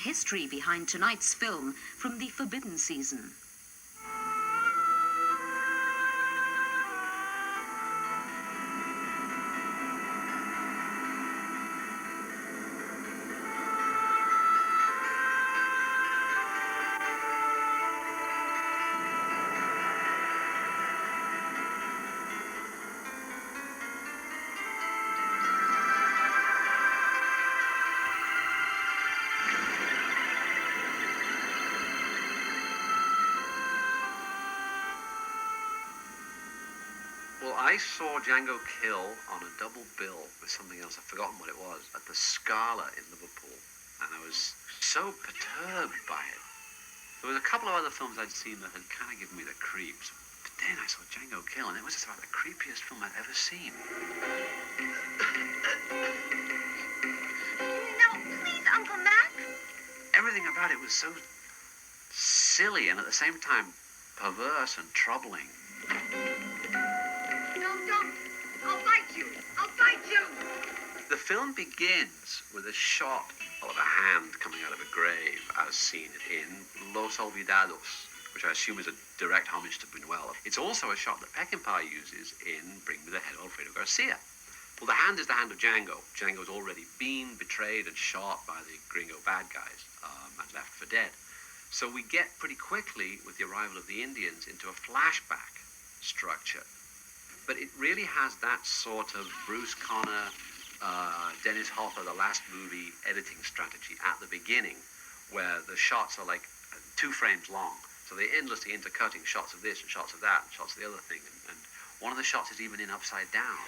history behind tonight's film from the Forbidden season. I saw Django kill on a double bill with something else, I've forgotten what it was, at the Scala in Liverpool. And I was so perturbed by it. There was a couple of other films I'd seen that had kind of given me the creeps. But then I saw Django kill, and it was just about the creepiest film I'd ever seen. No, please, Uncle Mac. Everything about it was so silly and at the same time perverse and troubling. The film begins with a shot of a hand coming out of a grave, as seen in Los Olvidados, which I assume is a direct homage to Buñuel. It's also a shot that Peckinpah uses in Bring Me the Head of Alfredo Garcia. Well, the hand is the hand of Django. Django's already been betrayed and shot by the gringo bad guys and left for dead. So we get pretty quickly, with the arrival of the Indians, into a flashback structure. But it really has that sort of Bruce Conner, Dennis Hopper, the last movie editing strategy at the beginning, where the shots are like 2 frames long. So they're endlessly intercutting shots of this and shots of that and shots of the other thing. And one of the shots is even in upside down.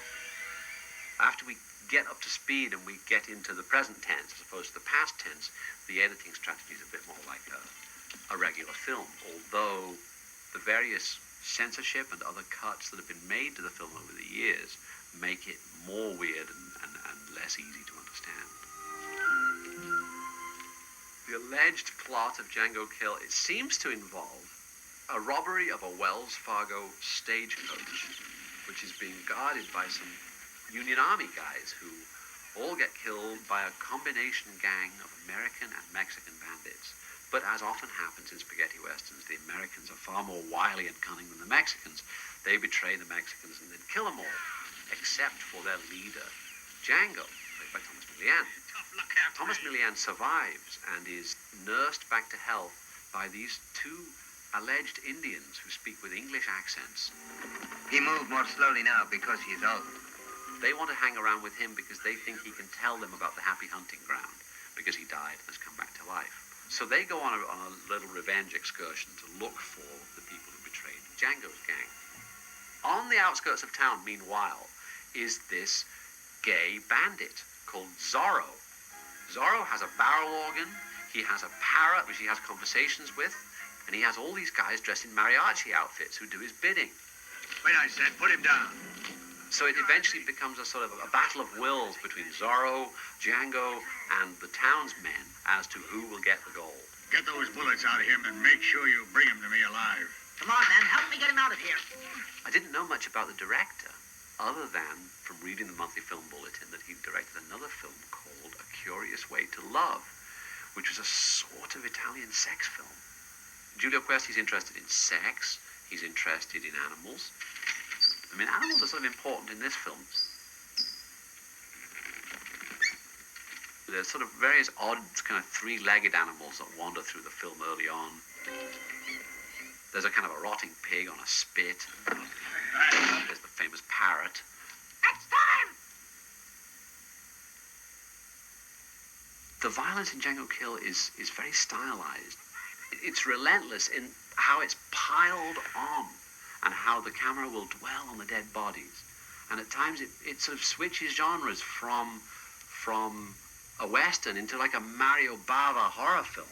After we get up to speed and we get into the present tense as opposed to the past tense, the editing strategy is a bit more like a regular film, although the various censorship and other cuts that have been made to the film over the years make it more weird and less easy to understand. The alleged plot of Django Kill, it seems to involve a robbery of a Wells Fargo stagecoach, which is being guarded by some Union Army guys who all get killed by a combination gang of American and Mexican bandits. But as often happens in spaghetti westerns, the Americans are far more wily and cunning than the Mexicans. They betray the Mexicans and then kill them all, except for their leader, Django, played by Tomas Milian. Tomas Milian survives and is nursed back to health by these 2 alleged Indians who speak with English accents. He moved more slowly now because he's old. They want to hang around with him because they think he can tell them about the happy hunting ground, because he died and has come back to life. So they go on a little revenge excursion to look for the people who betrayed Django's gang. On the outskirts of town, meanwhile, is this gay bandit called Zorro. Zorro has a barrel organ, he has a parrot which he has conversations with, and he has all these guys dressed in mariachi outfits who do his bidding. Wait, I said, put him down. So it eventually becomes a sort of a battle of wills between Zorro, Django, and the townsmen as to who will get the gold. Get those bullets out of him and make sure you bring him to me alive. Come on, man. Help me get him out of here. I didn't know much about the director, other than from reading the Monthly Film Bulletin that he directed another film called A Curious Way to Love, which was a sort of Italian sex film. Giulio Questi's interested in sex. He's interested in animals. I mean, animals are sort of important in this film. There's sort of various odd kind of 3-legged animals that wander through the film early on. There's a kind of a rotting pig on a spit. There's the famous parrot. It's time! The violence in Django Kill is very stylized. It's relentless in how it's piled on and how the camera will dwell on the dead bodies. And at times it sort of switches genres from a Western into like a Mario Bava horror film.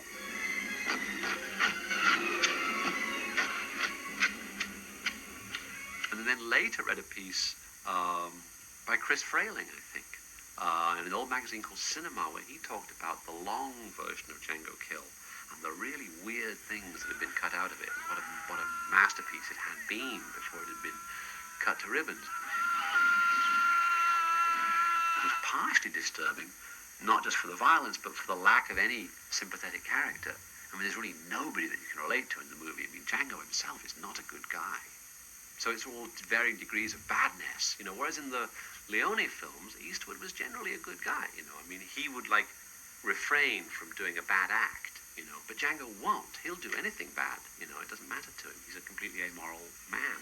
And then later read a piece by Chris Frayling, I think, in an old magazine called Cinema, where he talked about the long version of Django Kill and the really weird things that had been cut out of it, and what a masterpiece it had been before it had been cut to ribbons. It was partially disturbing not just for the violence, but for the lack of any sympathetic character. I mean, there's really nobody that you can relate to in the movie. I mean, Django himself is not a good guy. So it's all varying degrees of badness, whereas in the Leone films, Eastwood was generally a good guy, I mean, he would, refrain from doing a bad act, but Django won't. He'll do anything bad, it doesn't matter to him. He's a completely amoral man.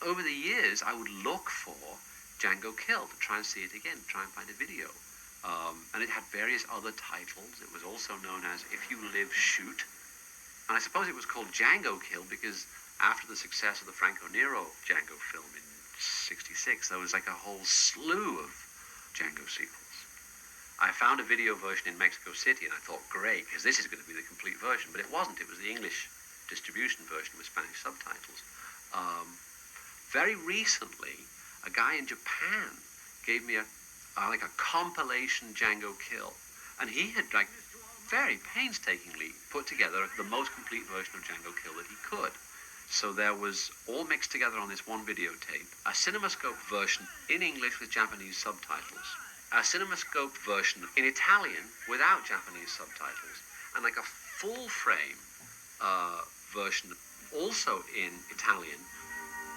Over the years, I would look for Django Killed to try and see it again, try and find a video. And it had various other titles. It was also known as If You Live, Shoot. And I suppose it was called Django Killed because after the success of the Franco Nero Django film in '66, there was a whole slew of Django sequels. I found a video version in Mexico City, and I thought, great, because this is going to be the complete version. But it wasn't. It was the English distribution version with Spanish subtitles. Very recently, a guy in Japan gave me a compilation Django Kill, and he had very painstakingly put together the most complete version of Django Kill that he could. So there was all mixed together on this one videotape, a CinemaScope version in English with Japanese subtitles, a CinemaScope version in Italian without Japanese subtitles, and a full frame version also in Italian.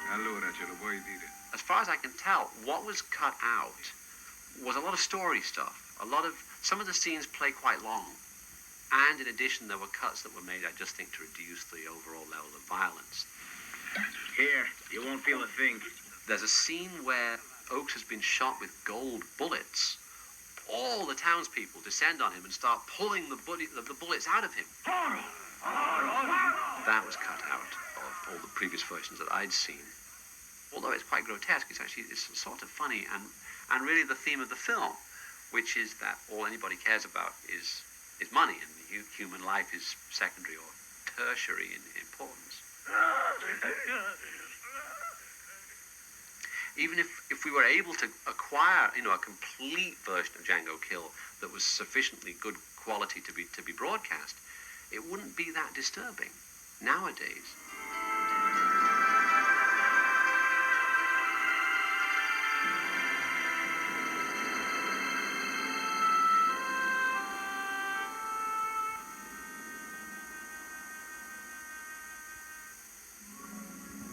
Allora ce lo vuoi dire? As far as I can tell, what was cut out was a lot of story stuff. Some of the scenes play quite long. And in addition, there were cuts that were made, I just think, to reduce the overall level of violence. Here, you won't feel a thing. There's a scene where Oakes has been shot with gold bullets. All the townspeople descend on him and start pulling the bullets out of him. That was cut out of all the previous versions that I'd seen. Although it's quite grotesque, it's sort of funny and really the theme of the film, which is that all anybody cares about is money, and human life is secondary or tertiary in importance. Even if we were able to acquire, a complete version of Django Kill that was sufficiently good quality to be broadcast, it wouldn't be that disturbing. Nowadays,